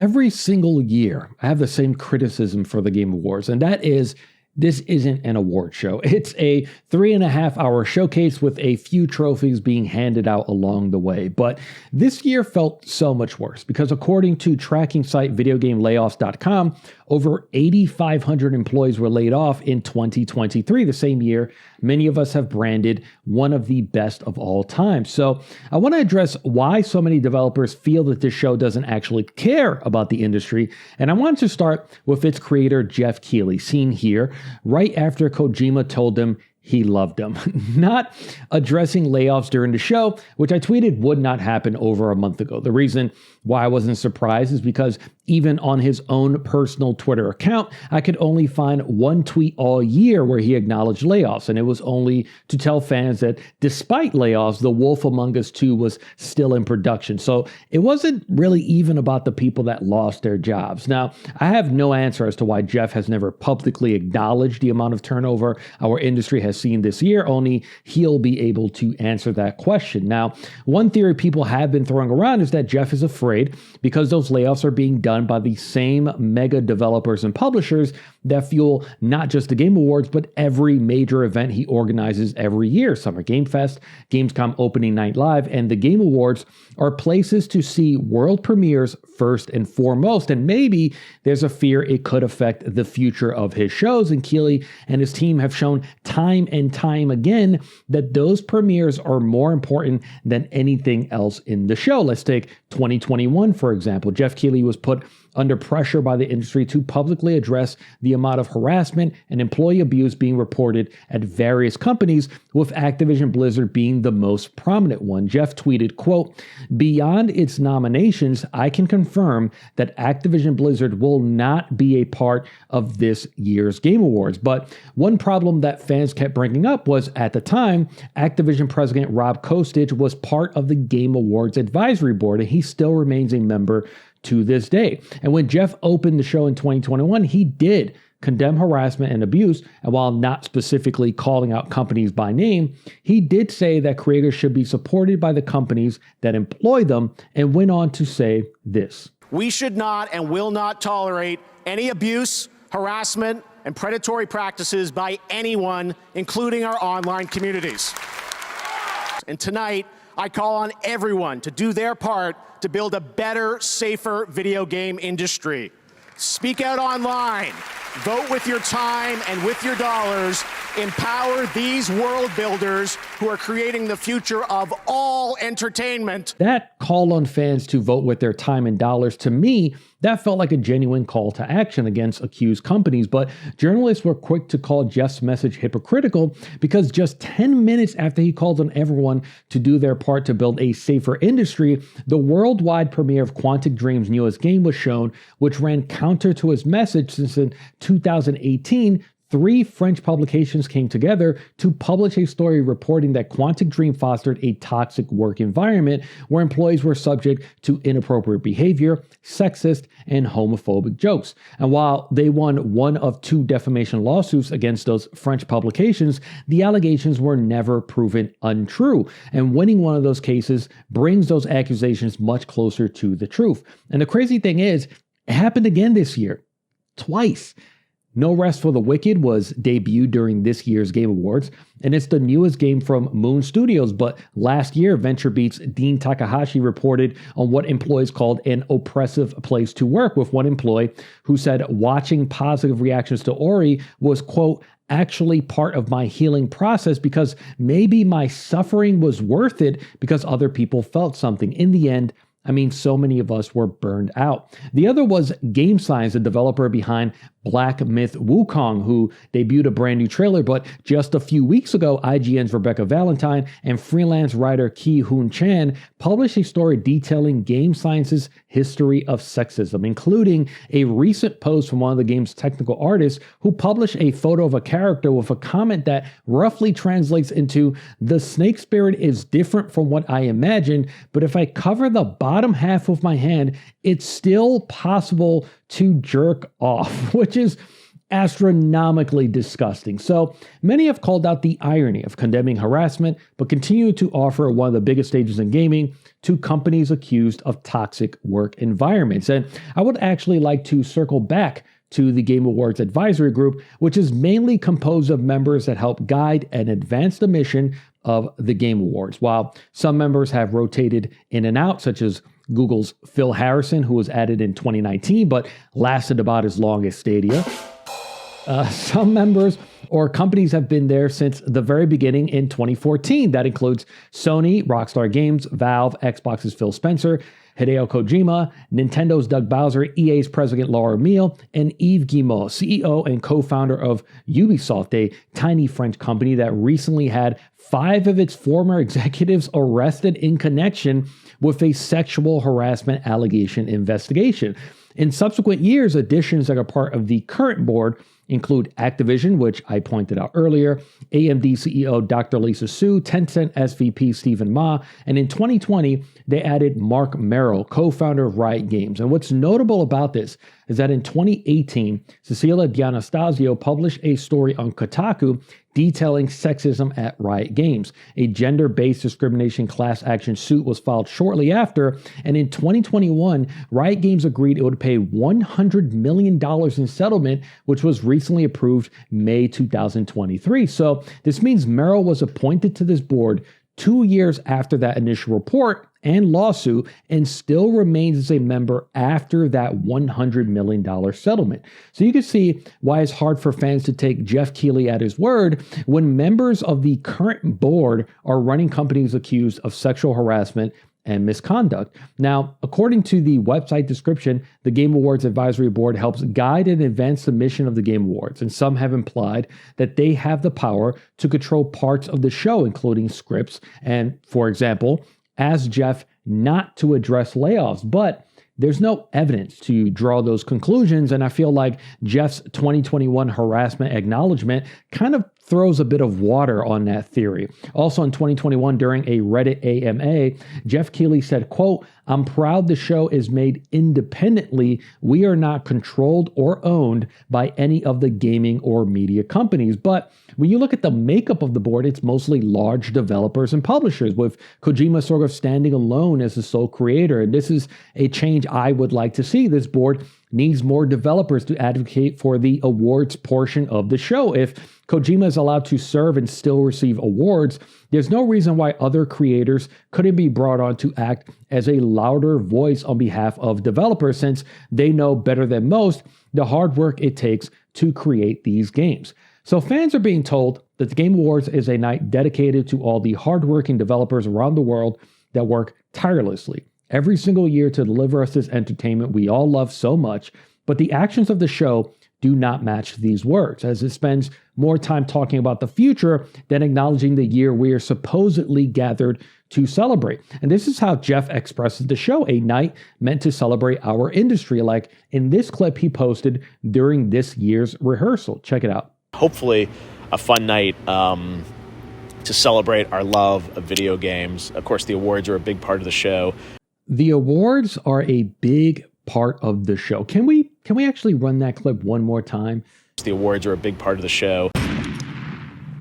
Every single year, I have the same criticism for the Game Awards, and that is this isn't an award show. It's a 3.5 hour showcase with a few trophies being handed out along the way. But this year felt so much worse because according to tracking site videogamelayoffs.com, over 8,500 employees were laid off in 2023, the same year many of us have branded one of the best of all time. So I want to address why so many developers feel that this show doesn't actually care about the industry. And I want to start with its creator, Geoff Keighley, seen here right after Kojima told him he loved him, not addressing layoffs during the show, which I tweeted would not happen over a month ago. The reason why I wasn't surprised is because even on his own personal Twitter account, I could only find one tweet all year where he acknowledged layoffs. And it was only to tell fans that despite layoffs, The Wolf Among Us 2 was still in production. So it wasn't really even about the people that lost their jobs. Now, I have no answer as to why Geoff has never publicly acknowledged the amount of turnover our industry has seen this year. Only he'll be able to answer that question. Now, one theory people have been throwing around is that Geoff is afraid because those layoffs are being done by the same mega developers and publishers that fuel not just the Game Awards, but every major event he organizes every year. Summer Game Fest, Gamescom Opening Night Live, and the Game Awards are places to see world premieres first and foremost. And maybe there's a fear it could affect the future of his shows. And Keighley and his team have shown time and time again that those premieres are more important than anything else in the show. Let's take 2021, for example. Geoff Keighley was put under pressure by the industry to publicly address the amount of harassment and employee abuse being reported at various companies, with Activision Blizzard being the most prominent one. Geoff tweeted, quote, "Beyond its nominations, I can confirm that Activision Blizzard will not be a part of this year's Game Awards." But one problem that fans kept bringing up was, at the time, Activision president Rob Kostich was part of the Game Awards advisory board, and he still remains a member to this day. And when Geoff opened the show in 2021, he did condemn harassment and abuse. And while not specifically calling out companies by name, he did say that creators should be supported by the companies that employ them, and went on to say this. "We should not and will not tolerate any abuse, harassment, and predatory practices by anyone, including our online communities. And tonight, I call on everyone to do their part to build a better, safer video game industry. Speak out online, vote with your time and with your dollars, empower these world builders who are creating the future of all entertainment." That call on fans to vote with their time and dollars, to me, that felt like a genuine call to action against accused companies. But journalists were quick to call Geoff's message hypocritical because just 10 minutes after he called on everyone to do their part to build a safer industry, the worldwide premiere of Quantic Dream's newest game was shown, which ran counter to his message, since in 2018, 3 French publications came together to publish a story reporting that Quantic Dream fostered a toxic work environment where employees were subject to inappropriate behavior, sexist, and homophobic jokes. And while they won one of 2 defamation lawsuits against those French publications, the allegations were never proven untrue. And winning one of those cases brings those accusations much closer to the truth. And the crazy thing is, it happened again this year, twice. No Rest for the Wicked was debuted during this year's Game Awards, and it's the newest game from Moon Studios. But last year, VentureBeat's Dean Takahashi reported on what employees called an oppressive place to work, with one employee who said watching positive reactions to Ori was, quote, "actually part of my healing process because maybe my suffering was worth it because other people felt something." In the end, I mean, so many of us were burned out. The other was Game Science, the developer behind Black Myth Wukong, who debuted a brand new trailer. But just a few weeks ago, IGN's Rebecca Valentine and freelance writer Ki Hoon Chan published a story detailing Game Science's history of sexism, including a recent post from one of the game's technical artists who published a photo of a character with a comment that roughly translates into, "The snake spirit is different from what I imagined, but if I cover the bottom half with my hand, it's still possible to jerk off," which is astronomically disgusting. So many have called out the irony of condemning harassment, but continue to offer one of the biggest stages in gaming to companies accused of toxic work environments. And I would actually like to circle back to the Game Awards Advisory Group, which is mainly composed of members that help guide and advance the mission of the Game Awards. While some members have rotated in and out, such as Google's Phil Harrison, who was added in 2019, but lasted about as long as Stadia. Some members or companies have been there since the very beginning in 2014. That includes Sony, Rockstar Games, Valve, Xbox's Phil Spencer, Hideo Kojima, Nintendo's Doug Bowser, EA's President Laura Miele, and Yves Guillemot, CEO and co-founder of Ubisoft, a tiny French company that recently had 5 of its former executives arrested in connection with a sexual harassment allegation investigation. In subsequent years, additions that are part of the current board include Activision, which I pointed out earlier, AMD CEO Dr. Lisa Su, Tencent SVP Stephen Ma, and in 2020, they added Mark Merrill, co-founder of Riot Games. And what's notable about this is that in 2018, Cecilia D'Anastasio published a story on Kotaku detailing sexism at Riot Games. A gender-based discrimination class action suit was filed shortly after, and in 2021, Riot Games agreed it would pay $100 million in settlement, which was recently approved May 2023. So this means Merrill was appointed to this board 2 years after that initial report and lawsuit, and still remains as a member after that $100 million settlement. So you can see why it's hard for fans to take Jeff Keighley at his word when members of the current board are running companies accused of sexual harassment and misconduct. Now, according to the website description, the Game Awards Advisory Board helps guide and advance the mission of the Game Awards, and some have implied that they have the power to control parts of the show, including scripts, and, for example, asked Jeff not to address layoffs, but there's no evidence to draw those conclusions, and I feel like Jeff's 2021 harassment acknowledgement kind of throws a bit of water on that theory. Also in 2021, during a Reddit AMA, Jeff Keighley said, quote, "I'm proud the show is made independently. We are not controlled or owned by any of the gaming or media companies." But when you look at the makeup of the board, it's mostly large developers and publishers, with Kojima sort of standing alone as the sole creator. And this is a change I would like to see. This board needs more developers to advocate for the awards portion of the show. If Kojima is allowed to serve and still receive awards, there's no reason why other creators couldn't be brought on to act as a louder voice on behalf of developers, since they know better than most the hard work it takes to create these games. So fans are being told that the Game Awards is a night dedicated to all the hardworking developers around the world that work tirelessly every single year to deliver us this entertainment we all love so much, but the actions of the show do not match these words, as it spends more time talking about the future than acknowledging the year we are supposedly gathered to celebrate. And this is how Jeff expresses the show, a night meant to celebrate our industry, like in this clip he posted during this year's rehearsal. Check it out. Hopefully a fun night to celebrate our love of video games. Of course, the awards are a big part of the show. The awards are a big part of the show. Can we actually run that clip one more time? The awards are a big part of the show.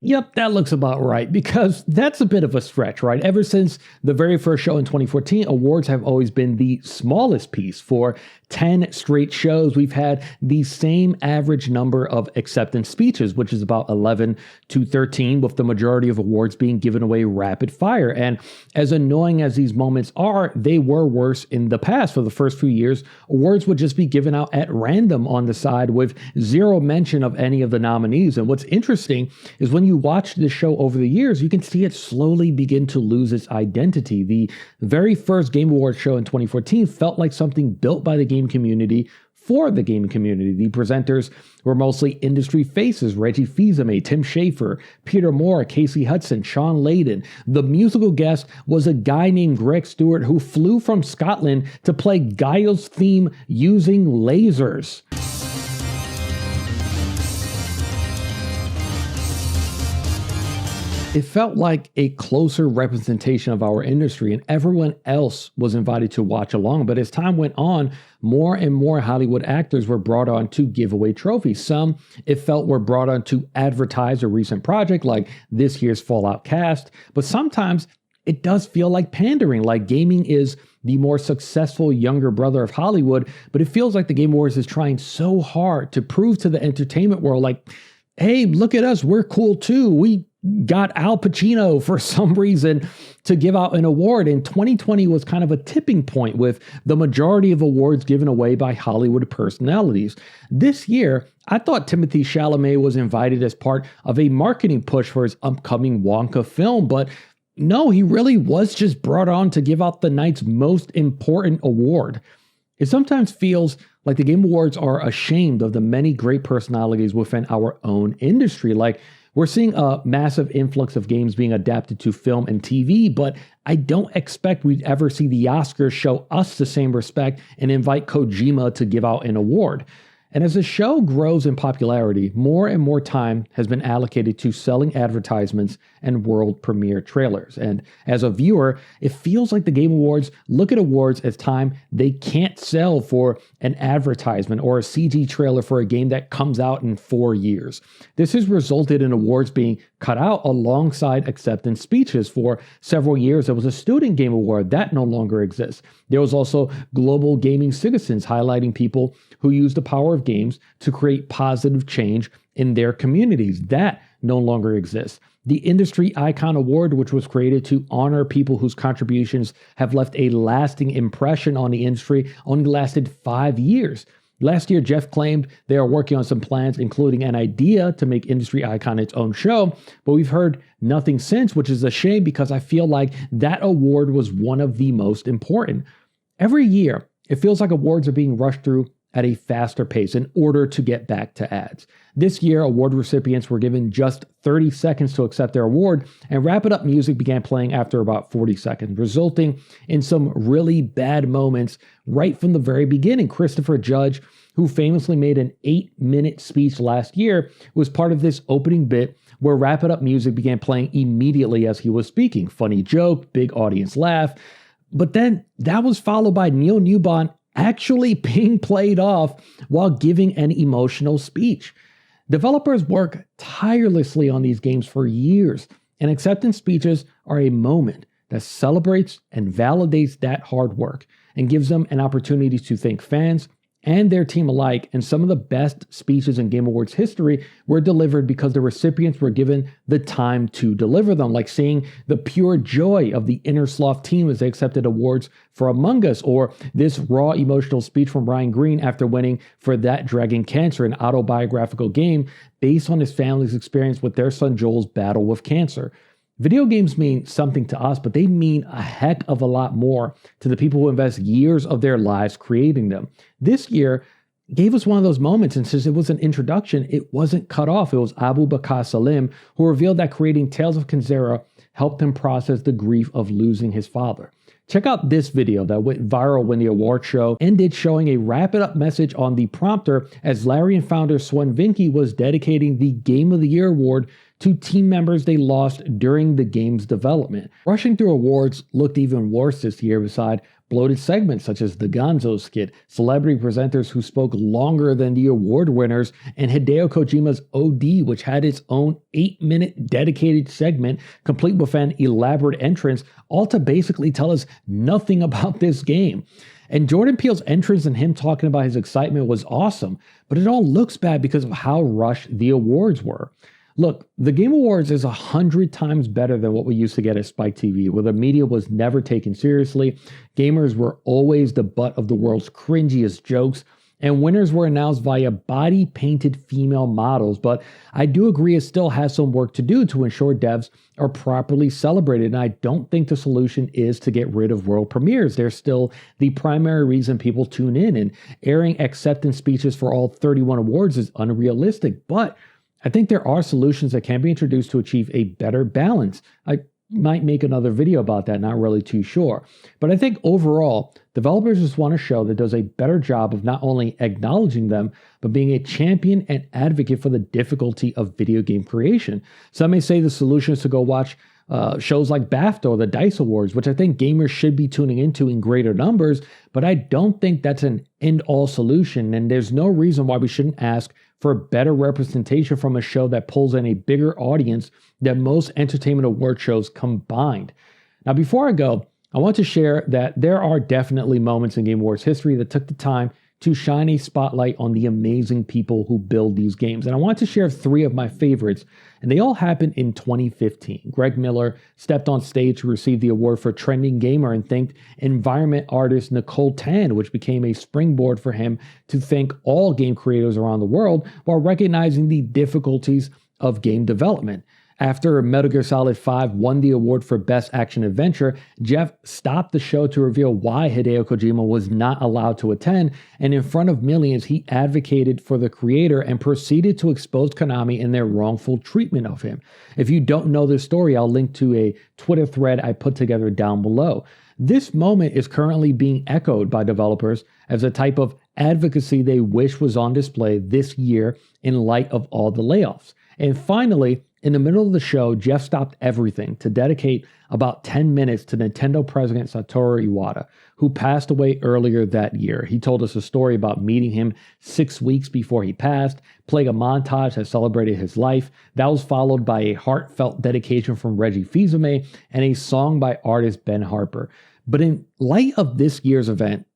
Yep, that looks about right, because that's a bit of a stretch, right? Ever since the very first show in 2014, awards have always been the smallest piece. For 10 straight shows, we've had the same average number of acceptance speeches, which is about 11 to 13, with the majority of awards being given away rapid fire. And as annoying as these moments are, they were worse in the past. For the first few years, awards would just be given out at random on the side with zero mention of any of the nominees. And what's interesting is when you watch this show over the years, you can see it slowly begin to lose its identity. The very first Game Awards show in 2014 felt like something built by the game community for the gaming community. The presenters were mostly industry faces: Reggie Fils-Aimé, Tim Schafer, Peter Moore, Casey Hudson, Sean Layden. The musical guest was a guy named Greg Stewart who flew from Scotland to play Gaio's theme using lasers. It felt like a closer representation of our industry, and everyone else was invited to watch along. But as time went on, more and more Hollywood actors were brought on to give away trophies. Some, it felt, were brought on to advertise a recent project like this year's Fallout cast. But sometimes it does feel like pandering, like gaming is the more successful younger brother of Hollywood, but it feels like the Game Awards is trying so hard to prove to the entertainment world, like, hey, look at us, we're cool too. We got Al Pacino for some reason to give out an award. And 2020 was kind of a tipping point with the majority of awards given away by Hollywood personalities. This year, I thought Timothée Chalamet was invited as part of a marketing push for his upcoming Wonka film, but no, he really was just brought on to give out the night's most important award. It sometimes feels like the Game Awards are ashamed of the many great personalities within our own industry. Like, we're seeing a massive influx of games being adapted to film and TV, but I don't expect we'd ever see the Oscars show us the same respect and invite Kojima to give out an award. And as the show grows in popularity, more and more time has been allocated to selling advertisements and world premiere trailers. And as a viewer, it feels like the Game Awards look at awards as time they can't sell for an advertisement or a CG trailer for a game that comes out in 4 years. This has resulted in awards being cut out alongside acceptance speeches. For several years, there was a Student Game Award that no longer exists. There was also Global Gaming Citizens, highlighting people who use the power of games to create positive change in their communities. That no longer exists. The Industry Icon Award, which was created to honor people whose contributions have left a lasting impression on the industry, only lasted 5 years. Last year, Jeff claimed they are working on some plans, including an idea to make Industry Icon its own show, but we've heard nothing since, which is a shame because I feel like that award was one of the most important. Every year, it feels like awards are being rushed through at a faster pace in order to get back to ads. This year, award recipients were given just 30 seconds to accept their award, and Wrap It Up music began playing after about 40 seconds, resulting in some really bad moments right from the very beginning. Christopher Judge, who famously made an 8-minute speech last year, was part of this opening bit where Wrap It Up music began playing immediately as he was speaking. Funny joke, big audience laugh. But then that was followed by Neil Newbon actually being played off while giving an emotional speech. Developers work tirelessly on these games for years, and acceptance speeches are a moment that celebrates and validates that hard work and gives them an opportunity to thank fans and their team alike. And some of the best speeches in Game Awards history were delivered because the recipients were given the time to deliver them, like seeing the pure joy of the Innersloth team as they accepted awards for Among Us, or this raw emotional speech from Ryan Green after winning for That Dragon Cancer, an autobiographical game based on his family's experience with their son Joel's battle with cancer. Video games mean something to us, but they mean a heck of a lot more to the people who invest years of their lives creating them. This year gave us one of those moments, and since it was an introduction, it wasn't cut off. It was Abu Bakr Salim who revealed that creating Tales of Kenzera helped him process the grief of losing his father. Check out this video that went viral when the award show ended, showing a Wrap It Up message on the prompter as Larian founder Swen Vinke was dedicating the Game of the Year award to team members they lost during the game's development. Rushing through awards looked even worse this year beside bloated segments such as the Gonzo skit, celebrity presenters who spoke longer than the award winners, and Hideo Kojima's OD, which had its own 8-minute dedicated segment complete with an elaborate entrance, all to basically tell us nothing about this game. And Jordan Peele's entrance and him talking about his excitement was awesome, but it all looks bad because of how rushed the awards were. Look, the Game Awards is 100 times better than what we used to get at Spike TV, where the media was never taken seriously, gamers were always the butt of the world's cringiest jokes, and winners were announced via body-painted female models. But I do agree it still has some work to do to ensure devs are properly celebrated, and I don't think the solution is to get rid of world premieres. They're still the primary reason people tune in, and airing acceptance speeches for all 31 awards is unrealistic, but I think there are solutions that can be introduced to achieve a better balance. might make another video about that, not really too sure. But I think overall, developers just want a show that does a better job of not only acknowledging them, but being a champion and advocate for the difficulty of video game creation. Some may say the solution is to go watch shows like BAFTA or the DICE Awards, which I think gamers should be tuning into in greater numbers, but I don't think that's an end-all solution, and there's no reason why we shouldn't ask for better representation from a show that pulls in a bigger audience than most entertainment award shows combined. Now, before I go, I want to share that there are definitely moments in Game Awards history that took the time to shine a spotlight on the amazing people who build these games. And I want to share 3 of my favorites, and they all happened in 2015. Greg Miller stepped on stage to receive the award for Trending Gamer and thanked environment artist Nicole Tan, which became a springboard for him to thank all game creators around the world while recognizing the difficulties of game development. After Metal Gear Solid 5 won the award for Best Action Adventure, Jeff stopped the show to reveal why Hideo Kojima was not allowed to attend, and in front of millions, he advocated for the creator and proceeded to expose Konami in their wrongful treatment of him. If you don't know this story, I'll link to a Twitter thread I put together down below. This moment is currently being echoed by developers as a type of advocacy they wish was on display this year in light of all the layoffs. And finally, in the middle of the show, Jeff stopped everything to dedicate about 10 minutes to Nintendo president Satoru Iwata, who passed away earlier that year. He told us a story about meeting him 6 weeks before he passed, playing a montage that celebrated his life. That was followed by a heartfelt dedication from Reggie Fils-Aimé and a song by artist Ben Harper. But in light of this year's event,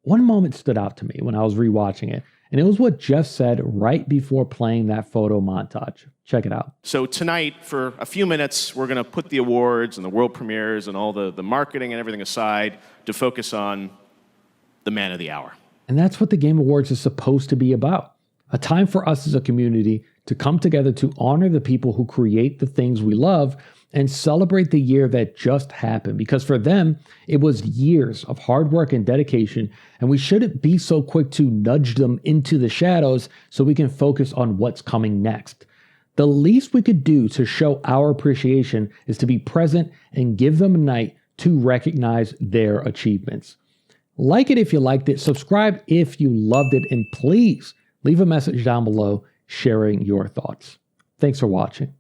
one moment stood out to me when I was rewatching it, and it was what Jeff said right before playing that photo montage. Check it out. So tonight, for a few minutes, we're going to put the awards and the world premieres and all the marketing and everything aside to focus on the man of the hour. And that's what the Game Awards is supposed to be about. A time for us as a community to come together to honor the people who create the things we love and celebrate the year that just happened, because for them, it was years of hard work and dedication, and we shouldn't be so quick to nudge them into the shadows so we can focus on what's coming next. The least we could do to show our appreciation is to be present and give them a night to recognize their achievements. Like it if you liked it, subscribe if you loved it, and please leave a message down below sharing your thoughts. Thanks for watching.